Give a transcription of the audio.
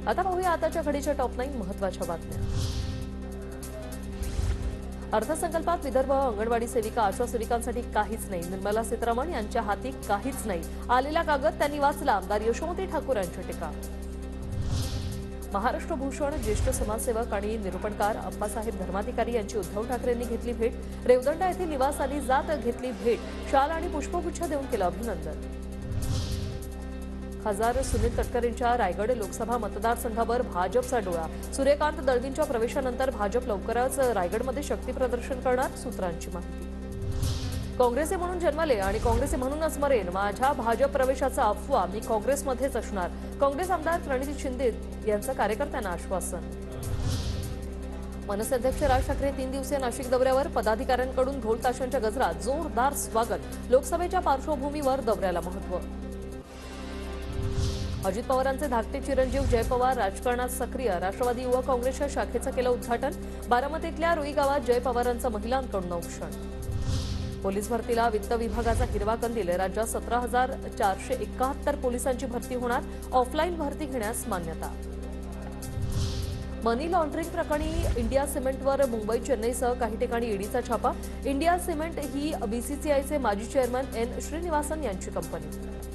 आता पाहूया आताच्या घडीच्या टॉप 9 महत्त्वाच्या बातम्या। अर्थसंकल्पात विदर्भ अंगणवाडी सेविका आशा सेविकांसाठी काहीच नाही। निर्मला सीतारामन यांच्या हाती काहीच नाही। आलेला कागद त्यांनी वाचला। आमदार यशोमती ठाकूर यांची टीका। महाराष्ट्र भूषण ज्येष्ठ समाजसेवक आणि निरूपणकार अप्पासाहेब धर्माधिकारी यांची उद्धव ठाकरेंनी घेतली भेट। रेवदंडा येथे निवासानी जात घेतली भेट। शाल आणि पुष्पगुच्छ देऊन केलं अभिनंदन। खासदार सुनील तटकरेंच्या रायगड लोकसभा मतदारसंघावर भाजपचा डोळा। सूर्यकांत दळवींच्या प्रवेशानंतर भाजप लवकरच रायगडमध्ये शक्ती प्रदर्शन करणार, सूत्रांची माहिती। काँग्रेसी म्हणून जन्मले आणि काँग्रेसी म्हणूनच मरेन। माझ्या भाजप प्रवेशाचा अफवा, मी काँग्रेसमध्येच असणार। काँग्रेस आमदार प्रणिती शिंदे यांचं कार्यकर्त्यांना आश्वासन। मनसे अध्यक्ष राज ठाकरे 3 दिवसीय नाशिक दौऱ्यावर। पदाधिकाऱ्यांकडून ढोल ताशांच्या गजरात जोरदार स्वागत। लोकसभेच्या पार्श्वभूमीवर दौऱ्याला महत्त्व। अजित पवारांचे धाकटे चिरंजीव जय पवार राजकारणात सक्रिय। राष्ट्रवादी युवक काँग्रेसच्या शाखेचं केलं उद्घाटन। बारामतीतल्या रुई गावात जय पवारांचं महिलांकडून औक्षण। पोलीस भरतीला वित्त विभागाचा हिरवा कंदील। राज्यात 17,471 पोलिसांची भरती होणार। ऑफलाईन भरती घेण्यास मान्यता। मनी लॉन्ड्रिंग प्रकरणी इंडिया सिमेंटवर मुंबई चेन्नईसह काही ठिकाणी ईडीचा छापा। इंडिया सिमेंट ही बीसीसीआयचे माजी चेअरमन एन श्रीनिवासन यांची कंपनी।